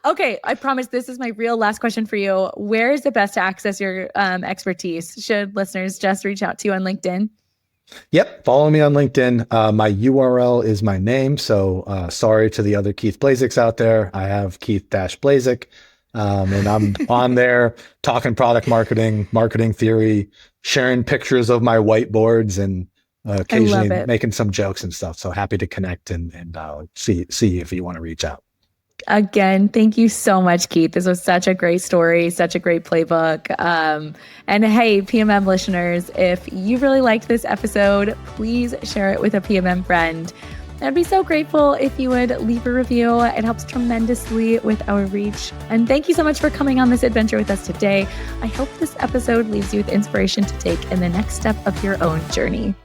Okay, I promise this is my real last question for you. Where is the best to access your expertise? Should listeners just reach out to you on LinkedIn? Yep. Follow me on LinkedIn. My URL is my name. So sorry to the other Keith Blaziks out there. I have Keith-Blazik. And I'm on there talking product marketing, marketing theory, sharing pictures of my whiteboards, and occasionally making some jokes and stuff. So happy to connect and see if you want to reach out. Again, thank you so much, Keith. This was such a great story, such a great playbook. And hey, PMM listeners, if you really liked this episode, please share it with a PMM friend. I'd be so grateful if you would leave a review. It helps tremendously with our reach. And thank you so much for coming on this adventure with us today. I hope this episode leaves you with inspiration to take in the next step of your own journey.